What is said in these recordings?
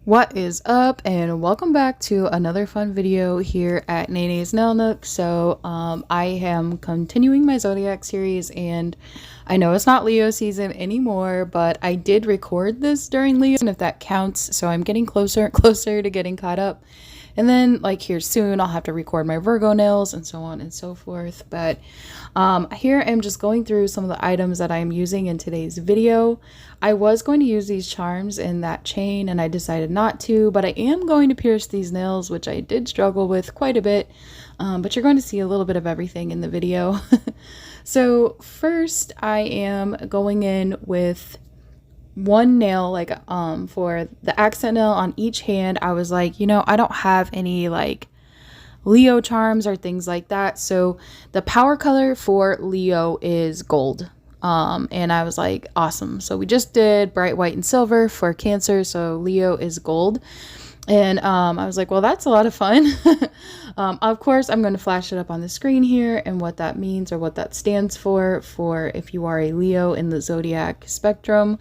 What is up, and welcome back to another fun video here at Nene's Nail Nook. So I am continuing my Zodiac series, and I know it's not Leo season anymore, but I did record this during Leo, and if that counts. So I'm getting closer and closer to getting caught up. And then like here soon I'll have to record my Virgo nails and so on and so forth. But here I'm just going through some of the items that I'm using in today's video. I was going to use these charms in that chain and I decided not to, but I am going to pierce these nails, which I did struggle with quite a bit. But you're going to see a little bit of everything in the video. So first I am going in with one nail, like for the accent nail on each hand. I was like, you know, I don't have any like Leo charms or things like that, so the power color for Leo is gold. And I was like, awesome. So we just did bright white and silver for Cancer, so Leo is gold. And I was like, well, that's a lot of fun. Of course, I'm going to flash it up on the screen here and what that means or what that stands for if you are a Leo in the Zodiac spectrum.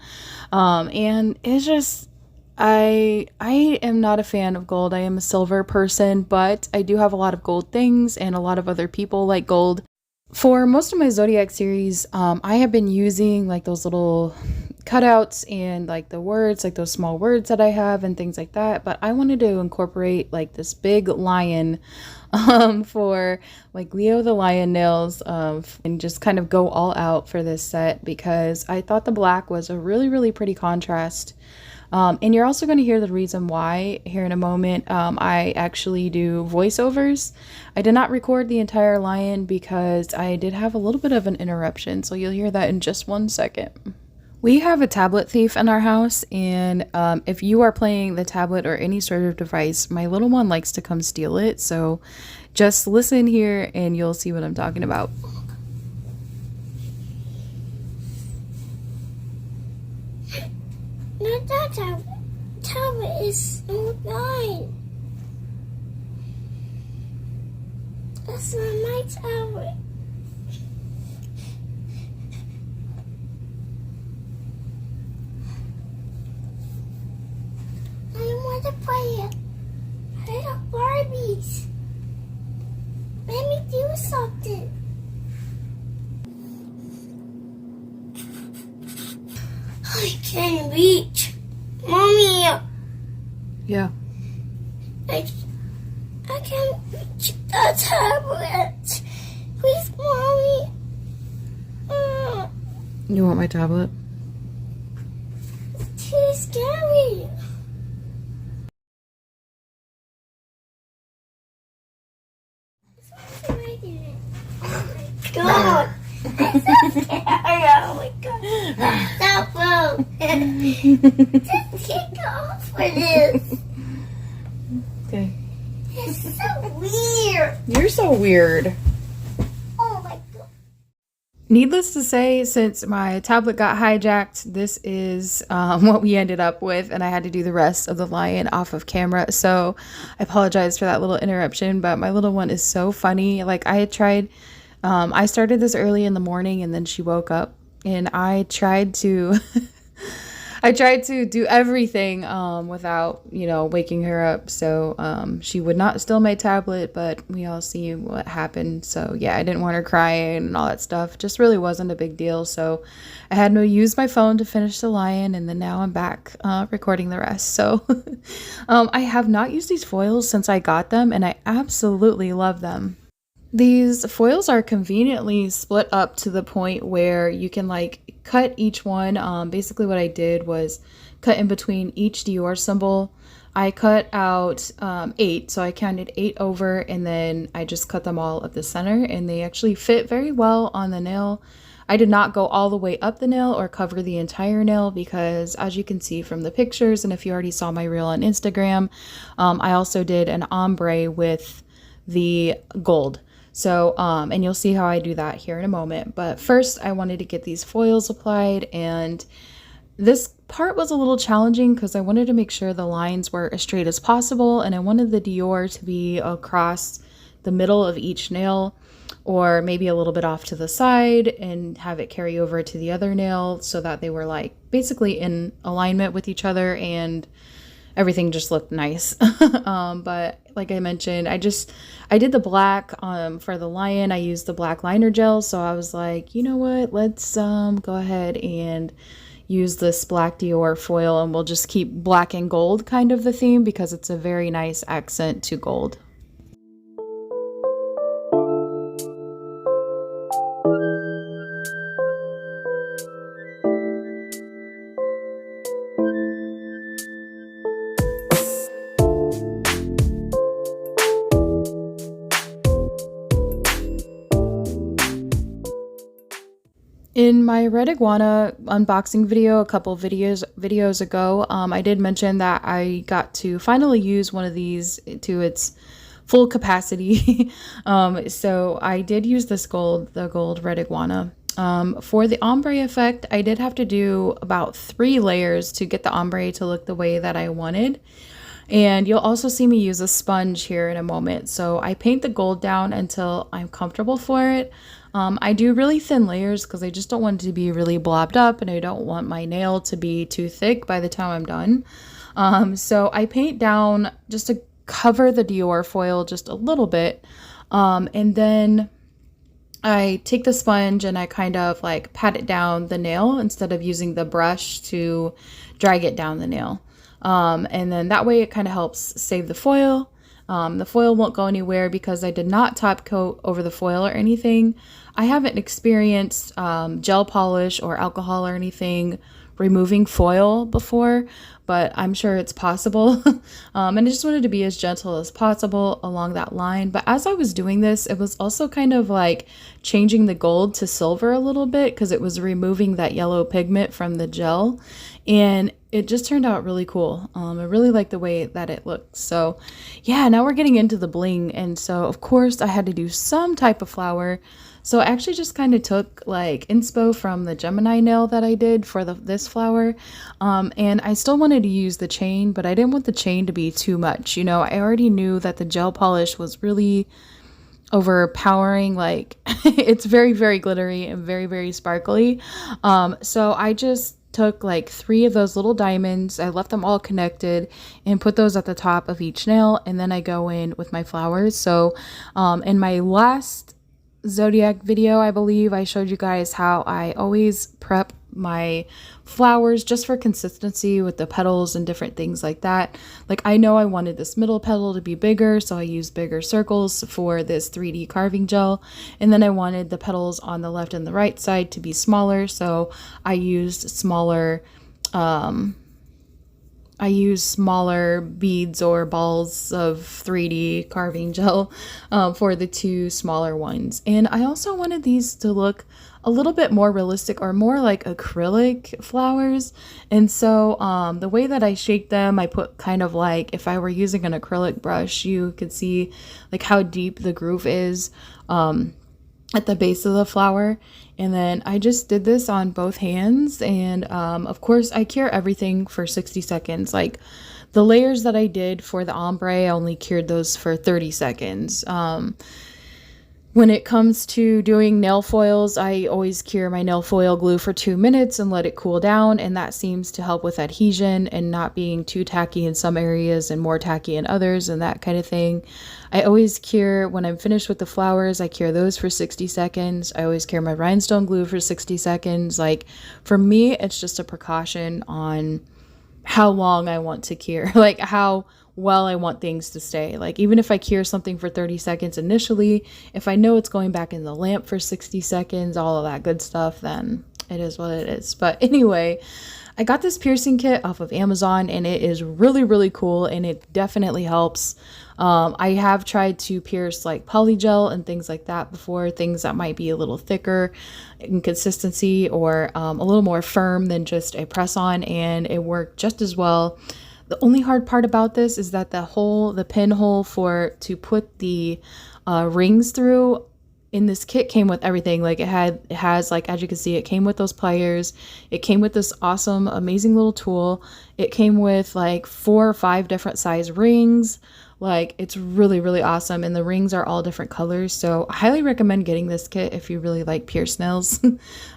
And it's just, I am not a fan of gold. I am a silver person, but I do have a lot of gold things and a lot of other people like gold. For most of my Zodiac series, I have been using like those little cutouts and like the words, like those small words that I have and things like that. But I wanted to incorporate like this big lion for like Leo the Lion nails and just kind of go all out for this set because I thought the black was a really pretty contrast. And you're also going to hear the reason why here in a moment. I actually do voiceovers. I did not record the entire lion because I did have a little bit of an interruption, so you'll hear that in just 1 second. We have a tablet thief in our house, and if you are playing the tablet or any sort of device, my little one likes to come steal it, so just listen here and you'll see what I'm talking about. No, that tablet is mine. That's not my tablet. I don't want to play it. I have Barbies. Let me do something. I can't reach. Mommy. Yeah. I can't reach the tablet. Please, Mommy. You want my tablet? It's too scary. Oh my god. I'm so scared. Oh my god. Stop, bro. Just take off for this. Okay. It's so weird. You're so weird. Oh my god. Needless to say, since my tablet got hijacked, this is what we ended up with, and I had to do the rest of the lion off of camera, so I apologize for that little interruption, but my little one is so funny. Like, I had tried, I started this early in the morning, and then she woke up, and I tried to I tried to do everything without, you know, waking her up. So she would not steal my tablet, but we all see what happened. So yeah, I didn't want her crying and all that stuff. Just really wasn't a big deal. So I had to use my phone to finish the lion, and then now I'm back recording the rest. So I have not used these foils since I got them, and I absolutely love them. These foils are conveniently split up to the point where you can like cut each one. Basically what I did was cut in between each Dior symbol. I cut out 8, so I counted 8 over, and then I just cut them all at the center, and they actually fit very well on the nail. I did not go all the way up the nail or cover the entire nail because, as you can see from the pictures, and if you already saw my reel on Instagram, I also did an ombre with the gold. So, and you'll see how I do that here in a moment. But first, I wanted to get these foils applied, and this part was a little challenging because I wanted to make sure the lines were as straight as possible, and I wanted the Dior to be across the middle of each nail, or maybe a little bit off to the side, and have it carry over to the other nail so that they were like basically in alignment with each other. And everything just looked nice. But like I mentioned, I did the black for the lion. I used the black liner gel, so I was like, you know what, let's go ahead and use this black Dior foil, and we'll just keep black and gold kind of the theme because it's a very nice accent to gold. In my red iguana unboxing video a couple videos ago, I did mention that I got to finally use one of these to its full capacity. So I did use this the gold red iguana. For the ombre effect, I did have to do about 3 layers to get the ombre to look the way that I wanted. And you'll also see me use a sponge here in a moment. So I paint the gold down until I'm comfortable for it. I do really thin layers because I just don't want it to be really blobbed up, and I don't want my nail to be too thick by the time I'm done. So I paint down just to cover the Dior foil just a little bit. And then I take the sponge and I kind of like pat it down the nail instead of using the brush to drag it down the nail. And then that way it kind of helps save the foil. The foil won't go anywhere because I did not top coat over the foil or anything. I haven't experienced gel polish or alcohol or anything removing foil before, but I'm sure it's possible. And I just wanted to be as gentle as possible along that line. But as I was doing this, it was also kind of like changing the gold to silver a little bit because it was removing that yellow pigment from the gel. And it just turned out really cool. I really like the way that it looks. So yeah, now we're getting into the bling. And so of course I had to do some type of flower. So I actually just kind of took like inspo from the Gemini nail that I did for this flower. And I still wanted to use the chain, but I didn't want the chain to be too much. You know, I already knew that the gel polish was really overpowering. Like it's very, very glittery and very, very sparkly. So I just took like 3 of those little diamonds. I left them all connected and put those at the top of each nail. And then I go in with my flowers. So in my last Zodiac video, I believe I showed you guys how I always prep my flowers just for consistency with the petals and different things like that. Like I know I wanted this middle petal to be bigger, so I used bigger circles for this 3D carving gel. And then I wanted the petals on the left and the right side to be smaller, so I used smaller beads or balls of 3D carving gel for the 2 smaller ones. And I also wanted these to look a little bit more realistic or more like acrylic flowers. And so the way that I shake them, I put kind of like if I were using an acrylic brush, you could see like how deep the groove is at the base of the flower. And then I just did this on both hands. And of course I cure everything for 60 seconds. Like the layers that I did for the ombre, I only cured those for 30 seconds. When it comes to doing nail foils, I always cure my nail foil glue for 2 minutes and let it cool down, and that seems to help with adhesion and not being too tacky in some areas and more tacky in others and that kind of thing. I always cure, when I'm finished with the flowers, I cure those for 60 seconds. I always cure my rhinestone glue for 60 seconds. Like for me, it's just a precaution on how long I want to cure, like how well I want things to stay. Like even if I cure something for 30 seconds initially, if I know it's going back in the lamp for 60 seconds, all of that good stuff, then it is what it is. But anyway, I got this piercing kit off of Amazon and it is really, really cool and it definitely helps. I have tried to pierce like polygel and things like that before, things that might be a little thicker in consistency or a little more firm than just a press-on, and it worked just as well. The only hard part about this is that the pinhole to put the rings through in this kit came with everything. Like it has like, as you can see, it came with those pliers. It came with this awesome, amazing little tool. It came with like 4 or 5 different size rings. Like, it's really, really awesome. And the rings are all different colors. So I highly recommend getting this kit if you really like pierced nails.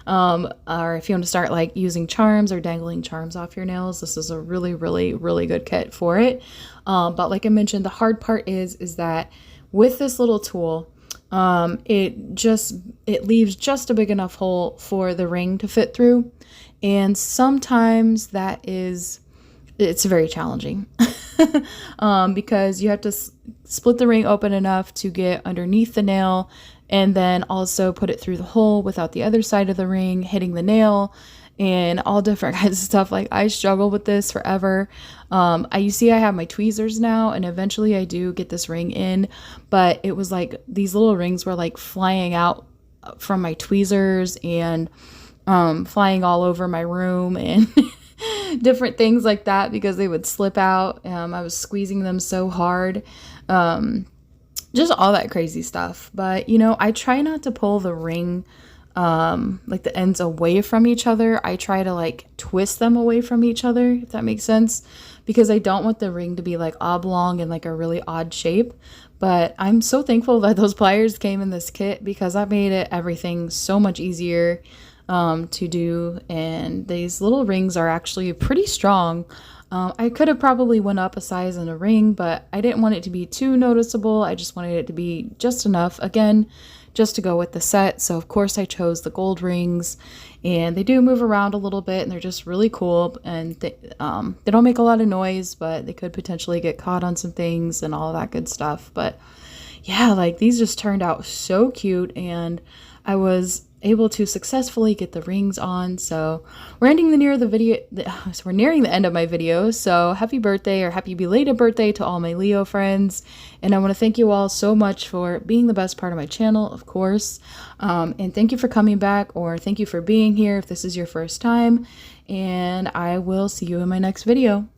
Or if you want to start like using charms or dangling charms off your nails. This is a really, really, really good kit for it. But like I mentioned, the hard part is that with this little tool, it leaves just a big enough hole for the ring to fit through. And sometimes it's very challenging because you have to split the ring open enough to get underneath the nail and then also put it through the hole without the other side of the ring hitting the nail and all different kinds of stuff. Like, I struggle with this forever. You see I have my tweezers now, and eventually I do get this ring in, but it was like these little rings were like flying out from my tweezers and flying all over my room and different things like that because they would slip out. I was squeezing them so hard. Just all that crazy stuff. But, you know, I try not to pull the ring like the ends away from each other. I try to like twist them away from each other, if that makes sense, because I don't want the ring to be like oblong and like a really odd shape. But I'm so thankful that those pliers came in this kit because that made everything so much easier to do. And these little rings are actually pretty strong. I could have probably went up a size in a ring, but I didn't want it to be too noticeable. I just wanted it to be just enough, again, just to go with the set. So of course I chose the gold rings, and they do move around a little bit and they're just really cool. And they don't make a lot of noise, but they could potentially get caught on some things and all that good stuff. But yeah, like, these just turned out so cute, and I was able to successfully get the rings on. So we're nearing the end of my video. So happy birthday, or happy belated birthday, to all my Leo friends. And I want to thank you all so much for being the best part of my channel, of course. And thank you for coming back, or thank you for being here if this is your first time. And I will see you in my next video.